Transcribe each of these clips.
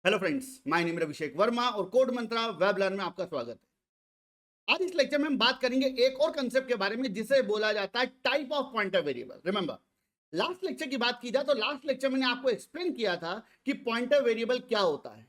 Hello friends, my name अभिषेक वर्मा और code मंत्रा web learn में आपका स्वागत है। आज इस लेक्चर में हम बात करेंगे एक और कंसेप्ट के बारे में जिसे बोला जाता है type of pointer variable. Remember, last lecture की बात की जाए तो लास्ट लेक्चर मैंने आपको एक्सप्लेन किया था कि पॉइंटर वेरिएबल क्या होता है,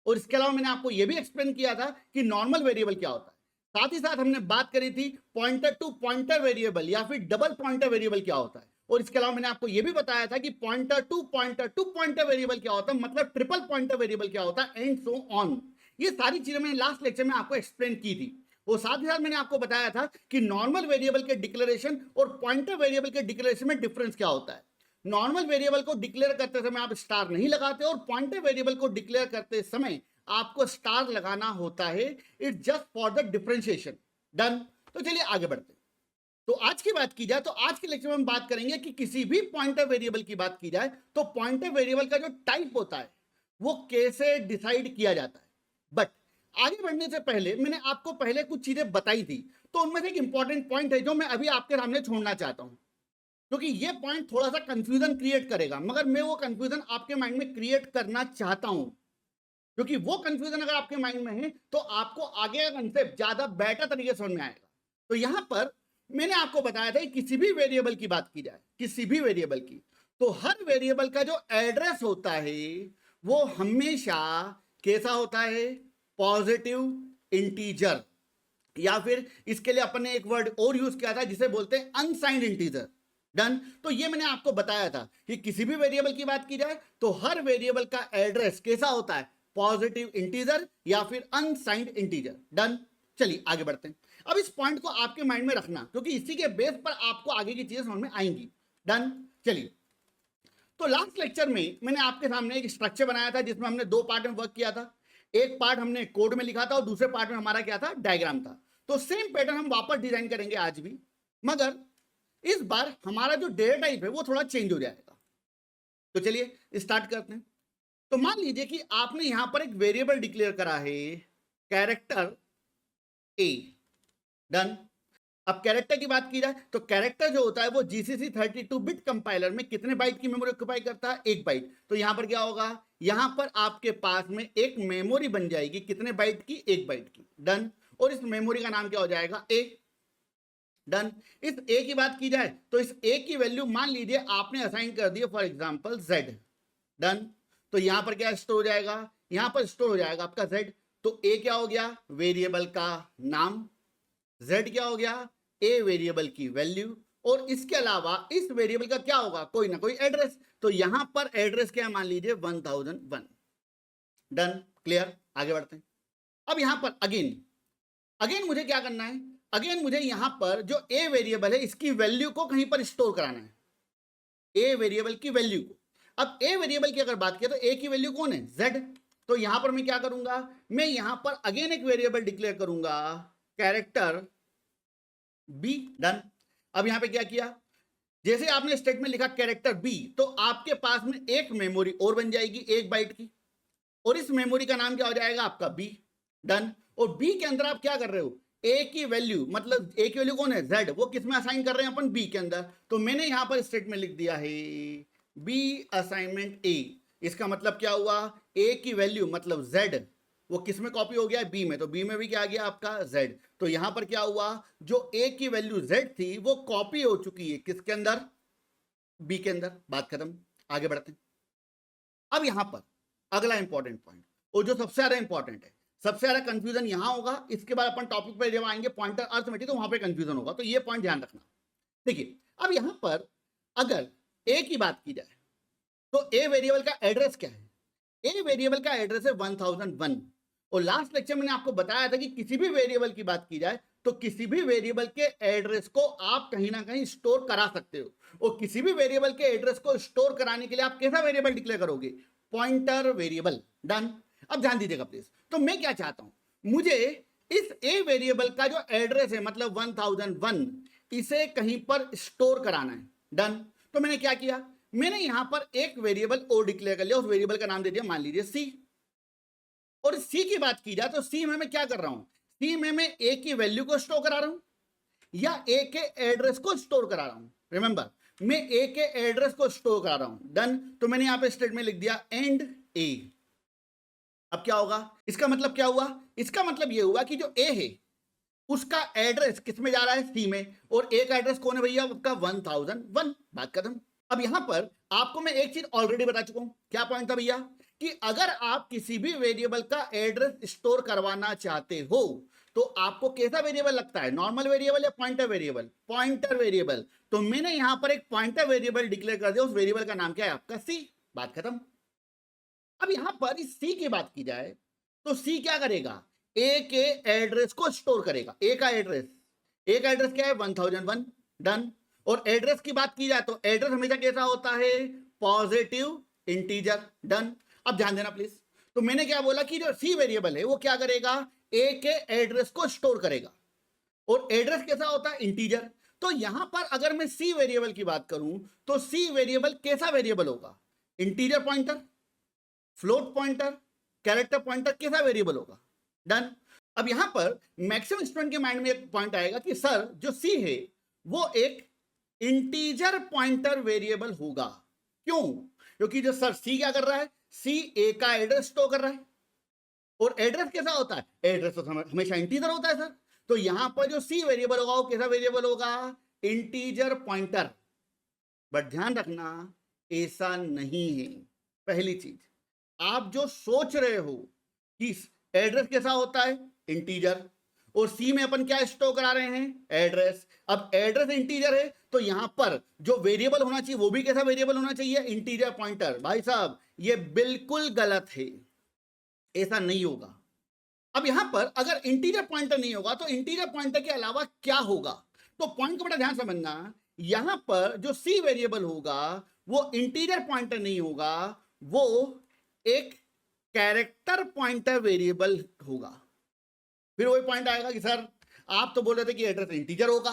और इसके अलावा मैंने आपको यह भी एक्सप्लेन किया था कि नॉर्मल वेरिएबल क्या होता है। साथ ही साथ हमने बात करी थी पॉइंटर टू पॉइंटर वेरिएबल या फिर डबल पॉइंटर वेरिएबल क्या होता है, और इसके अलावा मैंने आपको यह भी बताया था कि पॉइंटर टू पॉइंटर वेरिएबल क्या होता है, मतलब ट्रिपल पॉइंटर वेरिएबल क्या होता है, एंड सो ऑन। ये सारी चीजें मैंने लास्ट लेक्चर में आपको एक्सप्लेन की थी। और साथ ही साथ मैंने आपको बताया था कि नॉर्मल वेरिएबल के डिक्लेरेशन और पॉइंटर वेरिएबल के डिक्लेरेशन में डिफरेंस क्या होता है। नॉर्मल वेरिएबल को डिक्लेयर करते समय आप स्टार नहीं लगाते, और पॉइंटर वेरिएबल को डिक्लेयर करते समय आपको स्टार लगाना होता है। It's just for the differentiation. Done. तो चलिए आगे बढ़ते हैं। तो आज की बात की जाए तो आज के लेक्चर में हम बात करेंगे कि किसी भी पॉइंटर वेरिएबल की बात की जाए तो पॉइंटर वेरिएबल का जो टाइप होता है वो कैसे डिसाइड किया जाता है। बट आगे बढ़ने से पहले मैंने आपको पहले कुछ चीजें बताई थी, तो उनमें से एक इंपॉर्टेंट पॉइंट है जो मैं अभी आपके सामने छोड़ना चाहता हूं, क्योंकि ये पॉइंट थोड़ा सा कंफ्यूजन क्रिएट करेगा, मगर मैं वो कंफ्यूजन आपके माइंड में क्रिएट करना चाहता हूं, क्योंकि वो कंफ्यूजन अगर आपके माइंड में है तो आपको आगे का कंसेप्ट ज्यादा बेटर तरीके से समझ में आएगा। तो यहां पर मैंने आपको बताया था कि किसी भी वेरिएबल की बात की जाए, किसी भी वेरिएबल की, तो हर वेरिएबल का जो एड्रेस होता है वो हमेशा कैसा होता है, पॉजिटिव इंटीजर, या फिर इसके लिए अपन ने एक वर्ड और यूज किया था जिसे बोलते हैं अनसाइंड इंटीजर। डन। तो ये मैंने आपको बताया था कि किसी भी वेरिएबल की बात की जाए तो हर वेरिएबल का एड्रेस कैसा होता है, पॉजिटिव इंटीजर या फिर अनसाइंड इंटीजर। डन। चलिए आगे बढ़ते हैं। अब इस पॉइंट को आपके माइंड में रखना, क्योंकि इसी के बेस पर आपको आगे की चीजें समझ में आएंगी। डन। चलिए, तो लास्ट लेक्चर में मैंने आपके सामने एक स्ट्रक्चर बनाया था जिसमें हमने दो पार्ट में वर्क किया था। एक पार्ट हमने कोड में लिखा था और दूसरे पार्ट में हमारा क्या था, डायग्राम था। तो सेम पैटर्न हम वापस डिजाइन करेंगे आज भी, मगर इस बार हमारा जो डेटा टाइप है वो थोड़ा चेंज हो जाएगा। तो चलिए स्टार्ट करते हैं। तो मान लीजिए कि आपने यहां पर एक वेरिएबल डिक्लेयर करा है, कैरेक्टर ए। डन। अब कैरेक्टर की बात की जाए तो कैरेक्टर जो होता है वो जीसीसी 32 बिट कंपाइलर में कितने बाइट की मेमोरी ऑक्यूपाई करता है, 1 बाइट। तो यहां पर क्या होगा, यहां पर आपके पास में एक मेमोरी बन जाएगी, कितने बाइट की, 1 बाइट की। डन। और इस मेमोरी का नाम क्या हो जाएगा, ए। डन। इस ए की बात की जाए तो इस ए की वैल्यू मान लीजिए आपने असाइन कर दी फॉर एग्जांपल जेड। डन। तो यहां पर क्या स्टोर हो जाएगा, यहां पर स्टोर हो जाएगा आपका जेड। तो ए क्या हो गया, वेरिएबल का नाम, जेड क्या हो गया, ए वेरिएबल की वैल्यू, और इसके अलावा इस वेरिएबल का क्या होगा, कोई ना कोई एड्रेस। तो यहां पर एड्रेस क्या मान लीजिए 1001। डन। क्लियर। आगे बढ़ते हैं। अब यहां पर अगेन अगेन मुझे क्या करना है, अगेन मुझे यहां पर जो ए वेरिएबल है इसकी वैल्यू को कहीं पर स्टोर कराना है, ए वेरिएबल की वैल्यू को। अब ए वेरिएबल की अगर बात किया तो ए की वैल्यू कौन है, जेड। तो यहां पर मैं क्या करूंगा, मैं यहां पर अगेन एक वेरिएबल डिक्लेयर करूंगा, कैरेक्टर बी। डन। अब यहां पे क्या किया, जैसे आपने स्टेटमेंट लिखा कैरेक्टर बी, तो आपके पास में एक मेमोरी और बन जाएगी 1 बाइट की, और इस मेमोरी का नाम क्या हो जाएगा आपका बी। डन। और बी के अंदर आप क्या कर रहे हो, ए की वैल्यू, मतलब ए की वैल्यू कौन है, जेड, वो किस में असाइन कर रहे हैं अपन, बी के अंदर। तो मैंने यहां पर स्टेटमेंट लिख दिया है बी असाइनमेंट ए। इसका मतलब क्या हुआ, ए की वैल्यू मतलब जेड वो किस में कॉपी हो गया, बी में। तो बी में भी क्या आ गया आपका, जेड। तो यहां पर क्या हुआ, जो ए की वैल्यू जेड थी वो कॉपी हो चुकी है किसके अंदर, बी के अंदर। बात खत्म। आगे बढ़ते हैं। अब यहां पर अगला इंपॉर्टेंट पॉइंट, और जो सबसे ज्यादा इंपॉर्टेंट है, सबसे ज्यादा कंफ्यूजन यहां होगा, इसके बाद अपन टॉपिक पर जब आएंगे पॉइंटर अर्थमेटिक तो वहां पे कंफ्यूजन होगा, तो ये पॉइंट ध्यान रखना। देखिए, अब यहां पर अगर ए की बात की जाए तो ए वेरिएबल का एड्रेस क्या है, ए वेरिएबल का एड्रेस है 1001। और लास्ट लेक्चर मैंने आपको बताया था कि किसी भी वेरिएबल की बात की जाए तो किसी भी वेरिएबल के एड्रेस को आप कहीं ना कहीं स्टोर करा सकते हो, और किसी भी वेरिएबल के एड्रेस को स्टोर कराने के लिए आप कैसा वेरिएबल डिक्लेयर करोगे, पॉइंटर वेरिएबल। डन। अब ध्यान दीजिएगा प्लीज। तो मैं क्या चाहता हूं, मुझे इस ए वेरिएबल का जो एड्रेस है मतलब 1001, इसे कहीं पर स्टोर कराना है। डन। तो मैंने क्या किया, मैंने यहां पर एक वेरिएबल और डिक्लेयर कर लिया, उस वेरिएबल का नाम दे दिया मान लीजिए सी। और सी की बात की जाए तो सी में मैं क्या कर रहा हूं, सी में मैं ए की वैल्यू को स्टोर करा रहा हूं या ए के एड्रेस को स्टोर करा रहा हूं। रिमेंबर, मैं ए के एड्रेस को स्टोर करा रहा हूं। डन। तो मैंने यहां पे स्टेटमेंट लिख दिया एंड ए। अब क्या होगा, इसका मतलब क्या हुआ, इसका मतलब ये हुआ कि जो ए है उसका एड्रेस किस में जा रहा है, सी में, और ए का एड्रेस कौन है भैया, उसका 1001, बात खत्म। अब यहां पर आपको मैं एक चीज ऑलरेडी बता चुका हूं, क्या पॉइंट था भैया, कि अगर आप किसी भी वेरिएबल का एड्रेस स्टोर करवाना चाहते हो तो आपको कैसा वेरिएबल लगता है, नॉर्मल वेरिएबल या पॉइंटर वेरिएबल, पॉइंटर वेरिएबल। तो मैंने यहां पर एक पॉइंटर वेरिएबल डिक्लेयर कर दिया, उस वेरिएबल का नाम क्या है आपका, सी, बात खत्म। अब यहां पर इस सी की बात की जाए तो सी क्या करेगा, ए के एड्रेस को स्टोर करेगा, ए का एड्रेस क्या है 1001, डन। और एड्रेस की बात की जाए तो एड्रेस हमेशा कैसा होता है, पॉजिटिव इंटीजर, डन। अब ध्यान देना प्लीज, तो मैंने क्या बोला कि जो सी वेरिएबल है वो क्या करेगा, ए के एड्रेस को स्टोर करेगा, और एड्रेस कैसा होता है, इंटीजर। तो यहां पर अगर मैं सी वेरिएबल की बात करूं तो सी वेरिएबल कैसा वेरिएबल होगा, integer pointer, float pointer, character pointer, कैसा वेरिएबल होगा, डन। अब यहां पर मैक्सिमम स्टूडेंट के माइंड में एक पॉइंट आएगा कि सर जो सी है वो एक इंटीजर पॉइंटर वेरिएबल होगा, क्यों, क्योंकि जो सर सी क्या कर रहा है, सी ए का एड्रेस स्टोर कर रहा है, और एड्रेस कैसा होता है, एड्रेस तो हमेशा इंटीजर होता है सर। तो यहां पर जो सी वेरिएबल होगा वो कैसा वेरिएबल होगा, इंटीजर पॉइंटर। बट ध्यान रखना ऐसा नहीं है, पहली चीज आप जो सोच रहे हो कि एड्रेस कैसा होता है, इंटीजर, और सी में अपन क्या स्टोर करा रहे हैं, एड्रेस। अब एड्रेस इंटीजर है तो यहां पर जो वेरिएबल होना चाहिए वो भी कैसा वेरिएबल होना चाहिए, इंटीजर पॉइंटर। भाई साहब ये बिल्कुल गलत है, ऐसा नहीं होगा। अब यहां पर अगर इंटीजर पॉइंटर नहीं होगा तो इंटीजर पॉइंटर के अलावा क्या होगा, तो पॉइंट को बड़ा ध्यान समझना, यहां पर जो सी वेरिएबल होगा वो इंटीजर पॉइंटर नहीं होगा, वो एक कैरेक्टर पॉइंटर वेरिएबल होगा। फिर वही पॉइंट आएगा कि सर आप तो बोल रहे थे कि एड्रेस इंटीजर होगा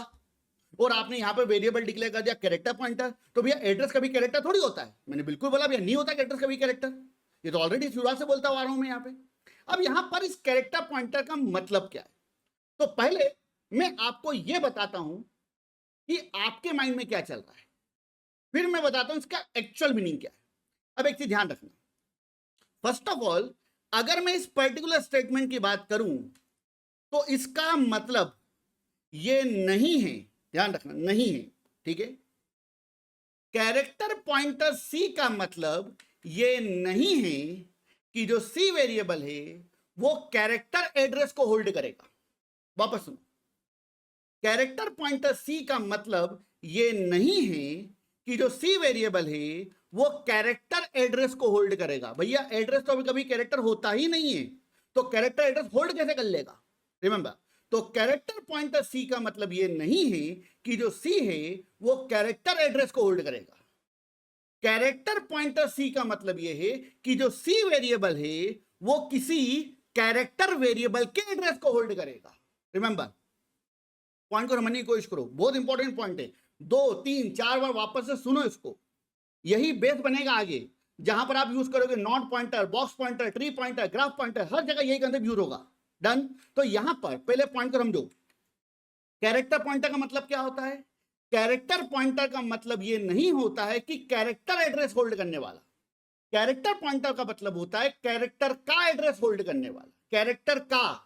और आपने यहां पे वेरिएबल डिक्लेयर कर दिया कैरेक्टर पॉइंटर, तो भैया एड्रेस कभी कैरेक्टर थोड़ी होता है। मैंने बिल्कुल बोला भैया नहीं होता एड्रेस कभी कैरेक्टर, ये तो ऑलरेडी शुरुआत से बोलता आ रहा हूं मैं यहां पे। अब यहां पर इस कैरेक्टर पॉइंटर का मतलब क्या है, तो पहले मैं आपको यह बताता हूं कि आपके माइंड में क्या चल रहा है, फिर मैं बताता हूं इसका एक्चुअल मीनिंग क्या है। अब एक चीज ध्यान रखना, फर्स्ट ऑफ ऑल अगर मैं इस पर्टिकुलर स्टेटमेंट की बात करूं तो इसका मतलब ये नहीं है, ध्यान रखना नहीं है, ठीक है। कैरेक्टर पॉइंटर सी का मतलब ये नहीं है कि जो सी वेरिएबल है वो कैरेक्टर एड्रेस को होल्ड करेगा। वापस सुनो, कैरेक्टर पॉइंटर सी का मतलब ये नहीं है कि जो सी वेरिएबल है वो कैरेक्टर एड्रेस को होल्ड करेगा। भैया एड्रेस तो अभी कभी कैरेक्टर होता ही नहीं है, तो कैरेक्टर एड्रेस होल्ड कैसे कर लेगा, रिमेंबर। तो कैरेक्टर पॉइंटर सी का मतलब ये नहीं है कि जो सी है वो कैरेक्टर एड्रेस को होल्ड करेगा। कैरेक्टर पॉइंटर सी का मतलब ये है कि जो सी वेरिएबल है वो किसी कैरेक्टर वेरिएबल के एड्रेस को होल्ड करेगा। रिमेंबर, पॉइंट को समझने की कोशिश करो, बहुत इंपॉर्टेंट पॉइंट है, 2 3 4 बार वापस से सुनो इसको, यही बेस बनेगा आगे। जहां पर आप यूज करोगे node pointer, box pointer, tree pointer, graph pointer, हर जगह यही कंसेप्ट यूज होगा, डन। तो यहां पर पहले पॉइंट को समझो, कैरेक्टर पॉइंटर का मतलब क्या होता है, कैरेक्टर पॉइंटर का मतलब ये नहीं होता है कि कैरेक्टर एड्रेस होल्ड करने वाला, कैरेक्टर पॉइंटर का मतलब होता है कैरेक्टर का एड्रेस होल्ड करने वाला, कैरेक्टर का।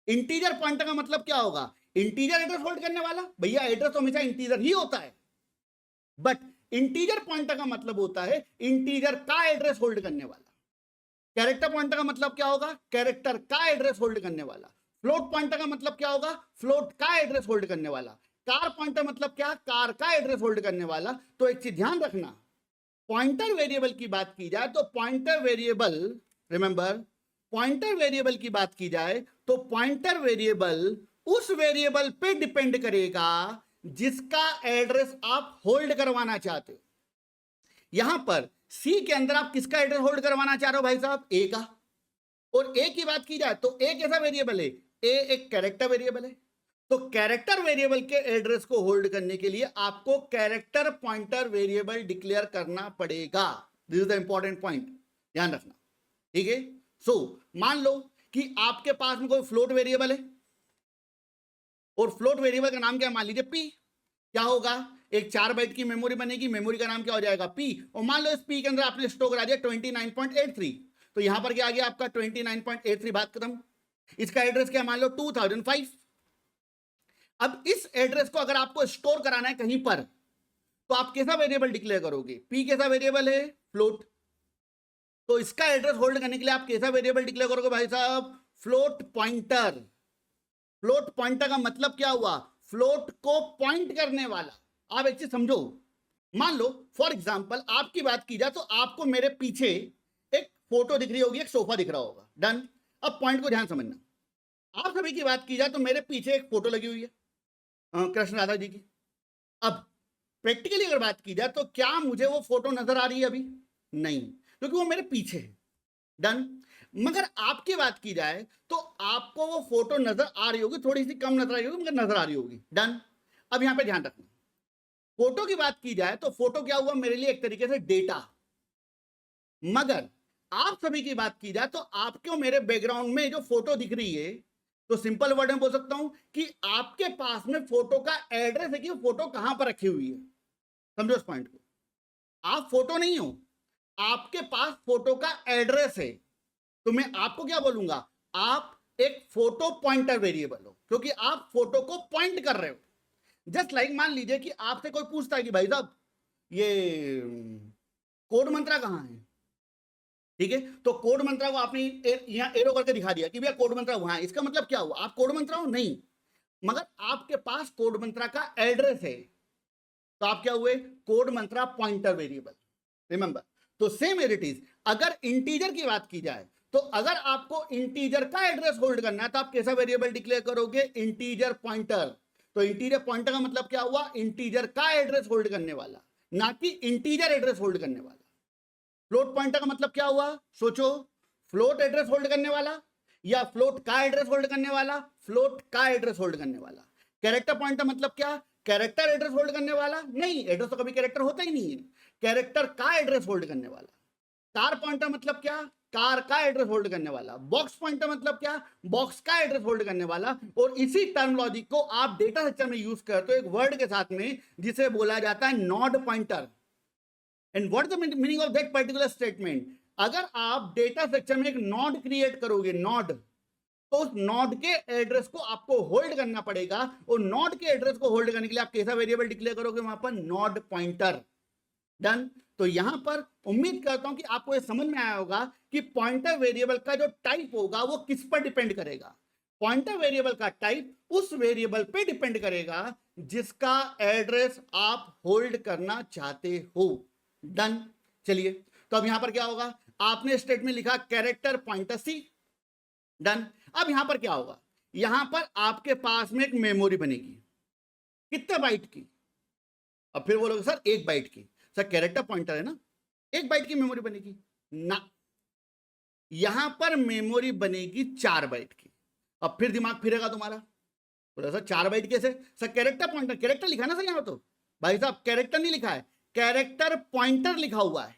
इंटीजर पॉइंटर का मतलब क्या होगा, इंटीजर एड्रेस होल्ड करने वाला। भैया एड्रेस तो हमेशा इंटीजर ही होता है, बट इंटीजर पॉइंटर का मतलब होता है इंटीजर का एड्रेस होल्ड करने वाला। कैरेक्टर पॉइंटर का मतलब क्या होगा, कैरेक्टर का एड्रेस होल्ड करने वाला। फ्लोट पॉइंटर का मतलब क्या होगा, फ्लोट का एड्रेस होल्ड करने वाला। कार पॉइंटर मतलब क्या, कार का एड्रेस होल्ड करने वाला। तो एक चीज ध्यान रखना, पॉइंटर वेरिएबल की बात की जाए तो pointer variable, remember, pointer variable की बात की जाए तो पॉइंटर वेरिएबल उस वेरिएबल पे डिपेंड करेगा जिसका एड्रेस आप होल्ड करवाना चाहते हो। यहां पर सी के अंदर आप किसका एड्रेस होल्ड करवाना चाह रहे हो भाई साहब, ए का। और ए की बात की जाए तो ए कैसा वेरिएबल है, ए एक कैरेक्टर वेरिएबल है। तो कैरेक्टर वेरिएबल के एड्रेस को होल्ड करने के लिए आपको कैरेक्टर पॉइंटर वेरिएबल डिक्लेयर करना पड़ेगा। This is the important point, ध्यान रखना, ठीक है। सो मान लो कि आपके पास में कोई फ्लोट वेरिएबल है और फ्लोट वेरिएबल का नाम क्या मान लीजिए पी। क्या होगा, एक 4 बाइट की मेमोरी बनेगी, मेमोरी का नाम क्या हो जाएगा पी। और मान लो इस पी के अंदर आपने स्टोर करा दिया 29.83। तो यहां पर क्या आ गया आपका 29.83, बात खत्म। इसका एड्रेस क्या मान लो 2005। अब इस एड्रेस को अगर आपको स्टोर कराना है कहीं पर, तो आप कैसा वेरिएबल डिक्लेयर करोगे? पी कैसा वेरिएबल है? फ्लोट। तो इसका एड्रेस होल्ड करने के लिए आप कैसा वेरिएबल डिक्लेयर करोगे भाई साहब? Float pointer. फ्लोट पॉइंटर का मतलब क्या हुआ? फ्लोट को पॉइंट करने वाला। आप एक चीज समझो, मान लो फॉर एग्जांपल आपकी बात की जाए तो आपको मेरे पीछे एक फोटो दिख रही होगी, एक सोफा दिख रहा होगा, डन। अब पॉइंट को ध्यान समझना, आप सभी की बात की जाए तो मेरे पीछे एक फोटो लगी हुई है कृष्ण राधा जी की। अब प्रैक्टिकली अगर बात की जाए तो क्या मुझे वो फोटो नजर आ रही है? अभी नहीं, क्योंकि वो मेरे पीछे है, डन। मगर आपकी बात की जाए तो आपको वो फोटो नजर आ रही होगी, थोड़ी सी कम नजर आ रही होगी मगर नजर आ रही होगी, डन। अब यहां पे ध्यान रखना, फोटो की बात की जाए तो फोटो क्या हुआ? मेरे लिए एक तरीके से डेटा। मगर आप सभी की बात की जाए तो आपको मेरे बैकग्राउंड में जो फोटो दिख रही है, तो सिंपल वर्ड में बोल सकता हूं कि आपके पास में फोटो का एड्रेस है कि वो फोटो कहां पर रखी हुई है। समझो इस पॉइंट को, आप फोटो नहीं हो, आपके पास फोटो का एड्रेस है। तो मैं आपको क्या बोलूंगा? आप एक फोटो पॉइंटर वेरिएबल हो, क्योंकि आप फोटो को पॉइंट कर रहे हो। जस्ट लाइक मान लीजिए कि आपसे कोई पूछता है कि भाई साहब ये कोड मंत्रा कहां है, ठीक है? तो कोड मंत्रा को आपने यहां एरो करके दिखा दिया कि भैया कोड मंत्रा वहां है। इसका मतलब क्या हुआ? आप कोड मंत्रा हो नहीं, मगर आपके पास कोड मंत्रा का एड्रेस है, तो आप क्या हुए? कोड मंत्रा पॉइंटर वेरिएबल। रिमेंबर, तो सेम इट इज। अगर इंटीजर की बात की जाए तो अगर आपको इंटीजर का एड्रेस होल्ड करना है तो आप कैसा वेरिएबल डिक्लेयर करोगे? Integer pointer. तो इंटीजर पॉइंटर का मतलब क्या हुआ? इंटीजर का एड्रेस होल्ड करने वाला, ना कि इंटीजर एड्रेस होल्ड करने वाला। फ्लोट पॉइंटर का मतलब क्या हुआ? सोचो, फ्लोट एड्रेस होल्ड करने वाला या फ्लोट का एड्रेस होल्ड करने वाला? फ्लोट का एड्रेस होल्ड करने वाला। कैरेक्टर पॉइंटर मतलब क्या? कैरेक्टर एड्रेस होल्ड करने वाला नहीं, एड्रेस तो कभी कैरेक्टर होता ही नहीं है। कैरेक्टर का एड्रेस होल्ड करने वाला। कार पॉइंटर मतलब क्या? कार का एड्रेस होल्ड करने वाला। बॉक्स पॉइंटर मतलब क्या? बॉक्स का एड्रेस होल्ड करने वाला। और इसी टर्मिनोलॉजी को आप डेटा स्ट्रक्चर में यूज करते हो एक वर्ड के साथ में जिसे बोला जाता है node pointer. And what is the meaning of that particular statement? अगर आप डेटा स्ट्रक्चर में एक नोड क्रिएट करोगे, नोड, तो उस नोड के एड्रेस को आपको होल्ड करना पड़ेगा। और नोड के एड्रेस को होल्ड करने के लिए आप कैसा वेरिएबल डिक्लेयर करोगे? वहां पर नोड पॉइंटर। डन। तो यहां पर उम्मीद करता हूं कि आपको यह समझ में आया होगा कि पॉइंटर वेरिएबल का जो टाइप होगा वो किस पर डिपेंड करेगा। पॉइंटर वेरिएबल का टाइप उस वेरिएबल पे डिपेंड करेगा जिसका एड्रेस आप होल्ड करना चाहते हो। डन। चलिए, तो अब यहां पर क्या होगा? आपने स्टेटमेंट लिखा कैरेक्टर पॉइंटर सी, डन। अब यहां पर क्या होगा? यहां पर आपके पास में एक मेमोरी बनेगी, कितने बाइट की? अब फिर बोलोगे सर 1 बाइट की। सर कैरेक्टर पॉइंटर है ना, 1 बाइट की मेमोरी बनेगी ना, यहां पर मेमोरी बनेगी 4 बाइट की। अब फिर दिमाग फिरेगा तुम्हारा, बोला सर 4 बाइट कैसे? सर कैरेक्टर पॉइंटर, कैरेक्टर लिखा ना सर यहां, तो भाई साहब कैरेक्टर नहीं लिखा है, कैरेक्टर पॉइंटर लिखा हुआ है।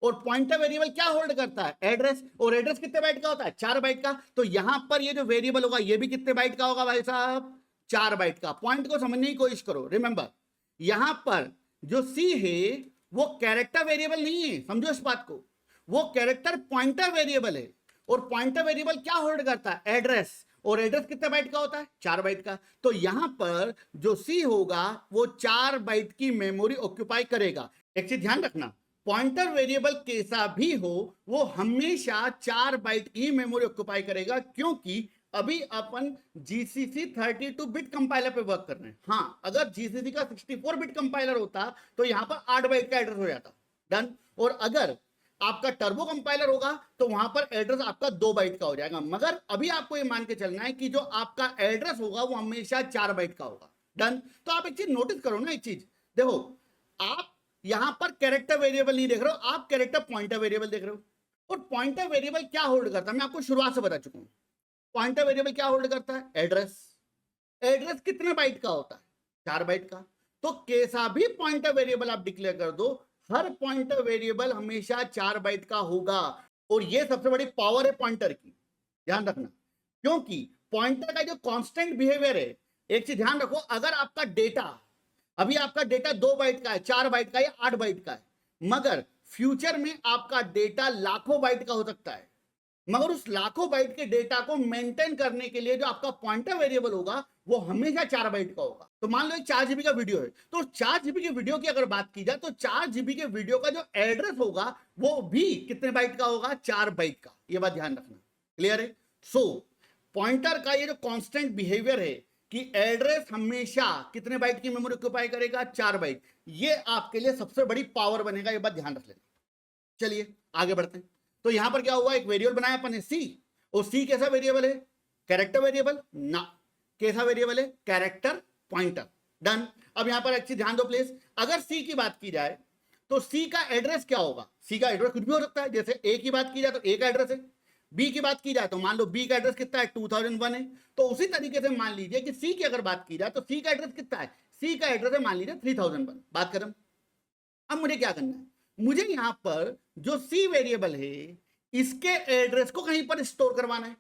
और पॉइंटर वेरिएबल क्या होल्ड करता है? एड्रेस। और एड्रेस कितने बाइट का होता है? 4 बाइट का। तो यहां पर ये जो वेरिएबल होगा ये भी कितने बाइट का होगा भाई साहब? 4 बाइट का। पॉइंट को समझने की कोशिश करो। रिमेंबर, यहां पर जो सी है वो कैरेक्टर वेरिएबल नहीं है, समझो इस बात को, वो कैरेक्टर पॉइंटर वेरिएबल है। और पॉइंटर वेरिएबल क्या होल्ड करता है? एड्रेस। और एड्रेस कितने बाइट का होता है? 4 बाइट का। तो यहां पर जो सी होगा वो 4 बाइट की मेमोरी ऑक्यूपाई करेगा। एक चीज ध्यान रखना, पॉइंटर वेरिएबल कैसा भी हो वो हमेशा 4 बाइट की मेमोरी ऑक्यूपाई करेगा, क्योंकि अभी अपन जीसीसी 32 बिट कंपाइलर पे वर्क कर रहे हैं। हाँ, अगर जीसीसी का 64 बिट कंपाइलर होता तो यहां पर 8 बाइट का एड्रेस हो जाता, डन। और अगर आपका टर्बो कंपाइलर होगा तो वहां पर एड्रेस आपका 2 बाइट का हो जाएगा। मगर अभी आपको ये मान के चलना है कि जो आपका एड्रेस होगा वो हमेशा 4 बाइट का होगा, डन। तो आप एक चीज नोटिस करो ना, एक चीज देखो, आप यहां पर कैरेक्टर वेरिएबल नहीं देख रहे हो, आप कैरेक्टर पॉइंटर वेरिएबल देख रहे हो। और पॉइंटर वेरिएबल क्या होल्ड करता है? मैं आपको शुरुआत से बता चुका हूं। पॉइंटर वेरिएबल क्या होल्ड करता है? एड्रेस। एड्रेस कितने बाइट का होता है? 4 बाइट का। तो कैसा भी पॉइंटर वेरिएबल आप डिक्लेयर कर दो, हर पॉइंटर वेरिएबल हमेशा 4 बाइट का होगा। और ये सबसे बड़ी पावर है पॉइंटर की, ध्यान रखना। क्योंकि पॉइंटर का जो कांस्टेंट बिहेवियर है, एक चीज ध्यान रखो, अगर आपका डेटा, अभी आपका डेटा 2 बाइट का है, 4 बाइट का है, 8 बाइट का है, मगर फ्यूचर में आपका डेटा लाखों बाइट का हो सकता है, मगर उस लाखों बाइट के डेटा को मेंटेन करने के लिए जो आपका पॉइंटर वेरिएबल होगा वो हमेशा 4 बाइट का होगा। तो मान लो एक 4 GB का वीडियो है, तो 4 GB के वीडियो की अगर बात की जाए तो 4 GB के वीडियो का जो एड्रेस होगा वो भी कितने बाइट का होगा, 4 बाइट का। ये बात ध्यान रखना, क्लियर है। सो पॉइंटर का ये जो कांस्टेंट बिहेवियर है कि एड्रेस हमेशा कितने बाइट की मेमोरी ऑक्यूपाई करेगा, 4 बाइट, ये आपके लिए सबसे बड़ी पावर बनेगा, ये बात ध्यान रख लेना। चलिए आगे बढ़ते हैं। तो यहां पर क्या हुआ, एक वेरिएबल बनाया अपन ने सी, और सी कैसा वेरिएबल है, कैरेक्टर वेरिएबल ना, कैसा वेरिएबल है, कैरेक्टर पॉइंटर। डन। अब यहां पर अच्छी ध्यान दो प्लीज, अगर सी की बात की जाए तो सी का एड्रेस क्या होगा, सी का एड्रेस कुछ भी हो सकता है, जैसे ए की बात की जाए तो ए का एड्रेस है, बी की बात की जाए तो मान लो बी का एड्रेस कितना है, 2001 है। तो उसी तरीके से मान लीजिए कि सी की अगर बात की जाए तो सी का एड्रेस कितना है, सी का एड्रेस है मान लीजिए 3001, बात करें। अब मुझे क्या करना है, मुझे यहां पर जो सी वेरिएबल है इसके एड्रेस को कहीं पर स्टोर करवाना है।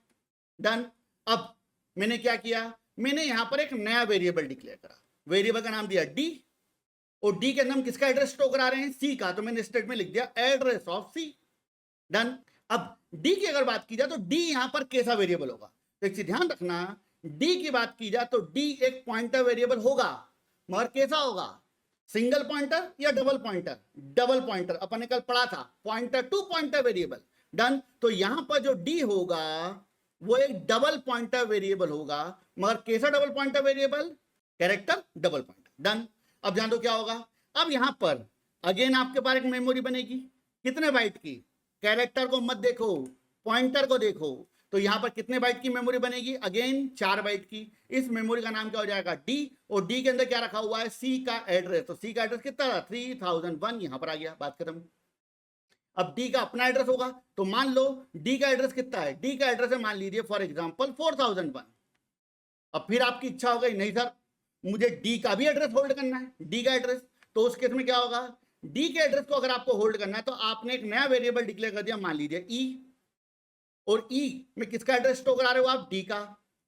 डन। अब मैंने क्या किया, मैंने यहां पर एक नया वेरिएबल डिक्लेयर करा, वेरिएबल का नाम दिया डी, और डी के अंदर हम किसका एड्रेस स्टोर करा रहे हैं, सी का, तो मैंने स्टेटमेंट लिख दिया एड्रेस ऑफ सी। डन। अब डी की अगर बात की जाए तो डी यहां पर कैसा वेरिएबल होगा, तो एक चीज ध्यान रखना, डी की बात की जाए तो डी एक पॉइंटर वेरिएबल होगा, मगर कैसा होगा, सिंगल पॉइंटर या डबल पॉइंटर, डबल पॉइंटर, अपन ने कल पढ़ा था, pointer to pointer variable. Done. तो यहां पर जो डी होगा वो एक डबल पॉइंटर वेरिएबल होगा, मगर कैसा double pointer variable, character double pointer. Done. अब ध्यान दो क्या होगा, अब यहां पर अगेन आपके पास एक मेमोरी बनेगी, कितने बाइट की, कैरेक्टर को मत देखो, पॉइंटर को देखो, तो यहां पर कितने बाइट की मेमोरी बनेगी, अगेन 4 बाइट की। इस मेमोरी का नाम क्या हो जाएगा, डी, और डी के अंदर क्या रखा हुआ है, सी का एड्रेस, तो सी का एड्रेस कितना था, 3001, यहां पर आ गया, बात खत्म। अब डी का अपना एड्रेस होगा, तो मान लो डी का एड्रेस कितना है, डी का एड्रेस है मान लीजिए फॉर एग्जांपल 4001। अब फिर आपकी इच्छा हो गई, नहीं सर मुझे डी का भी एड्रेस होल्ड करना है, डी का एड्रेस, तो उस केस में क्या होगा, डी के एड्रेस को अगर आपको होल्ड करना है तो आपने एक नया वेरिएबल डिक्लेयर कर दिया, मान लीजिए ई, और ई में किसका एड्रेस स्टोर करा रहे हो आप, डी का,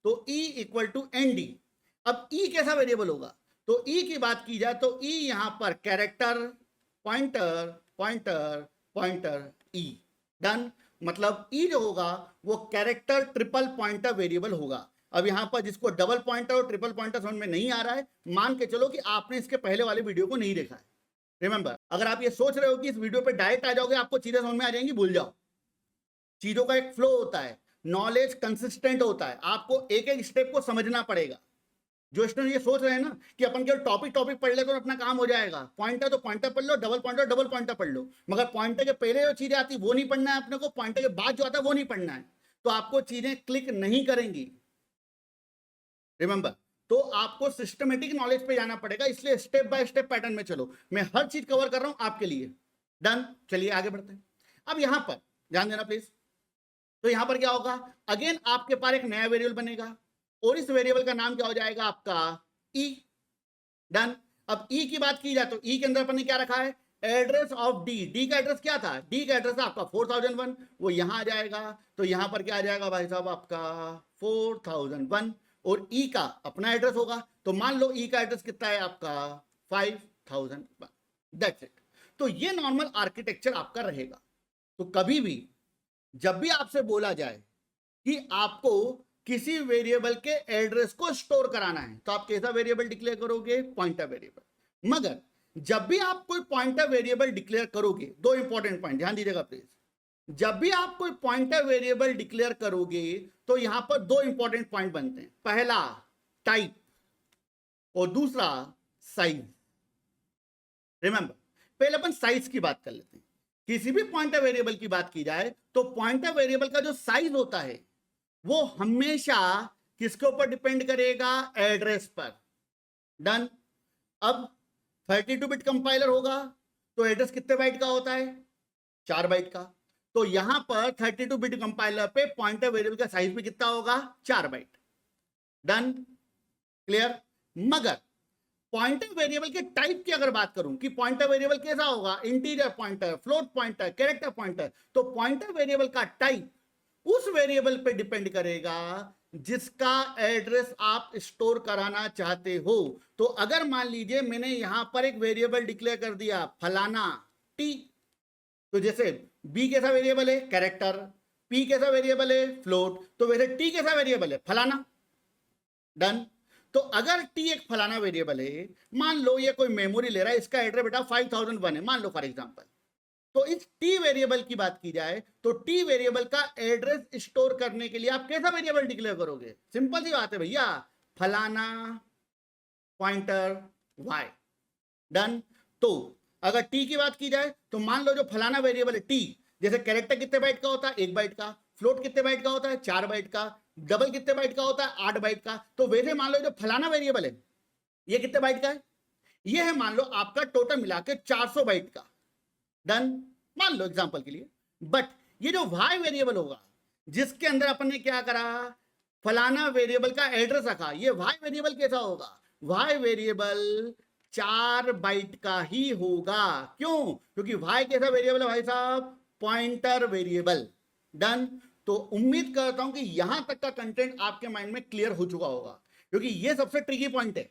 तो E equal to N D. अब ई कैसा वेरिएबल होगा, तो ई की बात की जाए तो ई यहां पर कैरेक्टर पॉइंटर पॉइंटर पॉइंटर ई। डन। मतलब ई जो होगा वो कैरेक्टर ट्रिपल पॉइंटर वेरिएबल होगा। अब यहां पर जिसको डबल पॉइंटर और ट्रिपल पॉइंटर समझ में नहीं आ रहा है, मान के चलो कि आपने इसके पहले वाले वीडियो को नहीं देखा है। रिमेंबर, अगर आप ये सोच रहे हो कि इस वीडियो पे डायरेक्ट आ जाओगे आपको चीजें समझ में आ जाएंगी, भूल जाओ। चीजों का एक फ्लो होता है, नॉलेज कंसिस्टेंट होता है, आपको एक एक स्टेप को समझना पड़ेगा। जो स्टूडेंट ये सोच रहे हैं ना कि अपन केवल टॉपिक टॉपिक पढ़ ले तो अपना काम हो जाएगा, पॉइंटर तो पॉइंटर पढ़ लो, डबल पॉइंटर पढ़ लो, मगर पॉइंटर के पहले जो चीजें आती वो नहीं पढ़ना है अपने को, पॉइंटर के बाद जो आता है वो नहीं पढ़ना है, तो आपको चीजें क्लिक नहीं करेंगी। रिमेंबर, तो आपको सिस्टमेटिक नॉलेज पे जाना पड़ेगा, इसलिए स्टेप बाय स्टेप पैटर्न में चलो, मैं हर चीज कवर कर रहा हूं आपके लिए। डन। चलिए आगे बढ़ते हैं। अब यहां पर ध्यान देना प्लीज, तो यहां पर क्या होगा, अगेन आपके पास एक नया वेरिएबल बनेगा, और इस वेरिएबल का नाम क्या हो जाएगा आपका ई। डन। अब ई की बात की जाए तो ई के अंदर अपन ने क्या रखा है, एड्रेस ऑफ डी, डी का एड्रेस क्या था, डी का एड्रेस आपका 4001, वो यहां आ जाएगा, तो यहां पर क्या आ जाएगा भाई साहब आपका 4001, और ई का अपना एड्रेस होगा, तो मान लो ई का एड्रेस कितना है आपका 5001। That's it. तो ये नॉर्मल आर्किटेक्चर आपका रहेगा। तो कभी भी जब भी आपसे बोला जाए कि आपको किसी वेरिएबल के एड्रेस को स्टोर कराना है, तो आप कैसा वेरिएबल डिक्लेयर करोगे, पॉइंटर वेरिएबल। मगर जब भी आप कोई पॉइंटर वेरिएबल डिक्लेयर करोगे, दो इंपॉर्टेंट पॉइंट ध्यान दीजिएगा प्लीज, जब भी आप कोई पॉइंटर वेरिएबल डिक्लेयर करोगे तो यहां पर दो इंपॉर्टेंट पॉइंट बनते हैं, पहला टाइप और दूसरा साइज। रिमेंबर, पहले अपन साइज की बात कर लेते हैं। किसी भी पॉइंटर वेरिएबल की बात की जाए तो पॉइंटर वेरिएबल का जो साइज होता है वो हमेशा किसके ऊपर डिपेंड करेगा, एड्रेस पर। डन। अब 32 बिट कंपाइलर होगा तो एड्रेस कितने बाइट का होता है, 4 बाइट का, तो यहां पर 32 बिट कंपाइलर पे पॉइंटर वेरिएबल का साइज भी कितना होगा, 4 बाइट। डन। क्लियर। मगर पॉइंटर वेरिएबल के टाइप की अगर बात करूं कि पॉइंटर वेरिएबल कैसा होगा, integer pointer, float pointer, character pointer, तो पॉइंटर वेरिएबल का टाइप उस वेरिएबल पे डिपेंड करेगा जिसका एड्रेस आप स्टोर कराना चाहते हो। तो अगर मान लीजिए मैंने यहां पर एक वेरिएबल डिक्लेयर कर दिया फलाना टी, तो जैसे बी कैसा वेरिएबल है, कैरेक्टर, पी कैसा वेरिएबल है, फ्लोट, तो वैसे टी कैसा वेरिएबल है, फलाना। डन। तो अगर टी एक फलाना वेरिएबल है, मान लो ये कोई मेमोरी ले रहा है, इसका एड्रेस बेटा 5001 है, मान लो फॉर एग्जांपल। तो इस टी वेरिएबल की बात की जाए तो टी वेरिएबल का एड्रेस स्टोर करने के लिए आप कैसा वेरिएबल डिक्लेयर करोगे? सिंपल सी बात है भैया, फलाना पॉइंटर वाई। डन। तो अगर टी की बात की जाए तो मान लो जो फलाना वेरिएबल है टी, जैसे कैरेक्टर कितने बाइट का होता है, 1 बाइट का, फ्लोट कितने बाइट का होता है, 4 बाइट का, डबल कितने बाइट का होता है, 8 बाइट का। तो वैसे मान लो जो फलाना वेरिएबल है ये कितने बाइट का है, ये है मान लो आपका टोटल मिला के 400 बाइट का। डन, मान लो एग्जांपल के लिए। बट ये जो वाई वेरिएबल होगा जिसके अंदर अपन ने क्या करा, फलाना वेरिएबल का एड्रेस रखा, ये वाई वेरिएबल कैसा होगा, वाई वेरिएबल 4 बाइट का ही होगा। क्यों? क्योंकि वाई कैसा वेरिएबल है भाई साहब, पॉइंटर वेरिएबल। डन। तो उम्मीद करता हूं कि यहां तक का कंटेंट आपके माइंड में क्लियर हो चुका होगा, क्योंकि ये सबसे ट्रिकी पॉइंट है,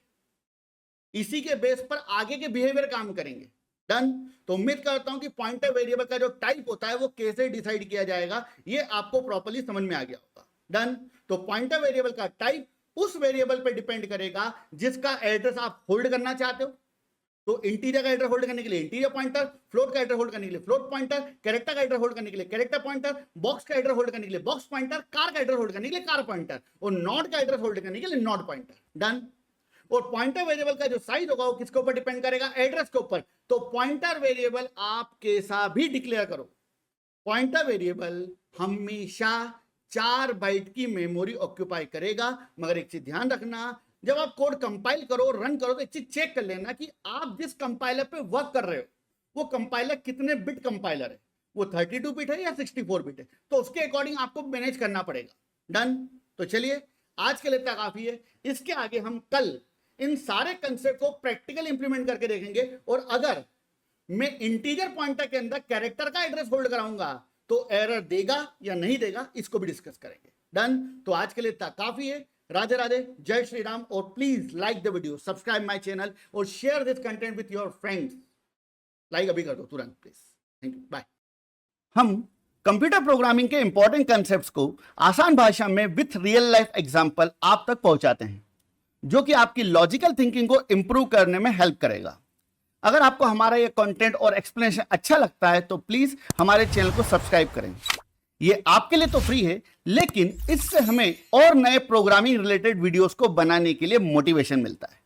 इसी के बेस पर आगे के बिहेवियर काम करेंगे। डन। तो उम्मीद करता हूं कि पॉइंटर वेरिएबल का जो टाइप होता है वो कैसे डिसाइड किया जाएगा ये आपको प्रॉपर्ली समझ में आ गया होगा। डन। तो पॉइंटर वेरिएबल का टाइप उस वेरिएबल पर डिपेंड करेगा जिसका एड्रेस आप होल्ड करना चाहते हो। तो इंटीजर का एड्रेस होल्ड करने के लिए इंटीजर पॉइंटर, फ्लोट का एड्रेस होल्ड करने के लिए फ्लोट पॉइंटर, कैरेक्टर का एड्रेस होल्ड करने के लिए कैरेक्टर पॉइंटर, बॉक्स का एड्रेस होल्ड करने के लिए बॉक्स पॉइंटर, कार का एड्रेस होल्ड करने के लिए कार पॉइंटर, और नॉट का एड्रेस होल्ड करने के लिए नॉट पॉइंटर। डन। और पॉइंटर वेरिएबल का जो साइज होगा वो किसके ऊपर डिपेंड करेगा, एड्रेस के ऊपर। तो पॉइंटर वेरिएबल आप कैसा भी डिक्लेयर करो, पॉइंटर वेरिएबल हमेशा 4 बाइट की मेमोरी ऑक्यूपाई करेगा। मगर एक चीज ध्यान रखना, जब आप कोड कंपाइल करो, रन करो, तो एक चीज चेक कर लेना कि आप जिस कंपाइलर पे वर्क कर रहे हो वो कंपाइलर कितने बिट कंपाइलर है, वो 32 बिट है या 64 बिट है, तो उसके अकॉर्डिंग आपको मैनेज करना पड़ेगा। डन। तो चलिए आज के लिए इतना काफी है, इसके आगे हम कल इन सारे कंसेप्ट को प्रैक्टिकल इंप्लीमेंट करके देखेंगे। और अगर मैं इंटीजर पॉइंटर के अंदर कैरेक्टर का एड्रेस होल्ड कराऊंगा तो एरर देगा या नहीं देगा, इसको भी डिस्कस करेंगे। डन। तो आज के लिए इतना काफी है। राधे राधे, जय श्री राम। और please like the video, subscribe my channel और share this content with your friends. Like अभी कर दो तुरंत प्लीज। Thank you, bye. हम कंप्यूटर प्रोग्रामिंग के इंपॉर्टेंट कंसेप्ट्स को आसान भाषा में विथ रियल लाइफ एग्जांपल आप तक पहुंचाते हैं, जो कि आपकी लॉजिकल थिंकिंग को इंप्रूव करने में हेल्प करेगा। अगर आपको हमारा ये कंटेंट और एक्सप्लेनेशन अच्छा लगता है तो प्लीज हमारे चैनल को सब्सक्राइब करें। ये आपके लिए तो फ्री है, लेकिन इससे हमें और नए प्रोग्रामिंग रिलेटेड वीडियोस को बनाने के लिए मोटिवेशन मिलता है।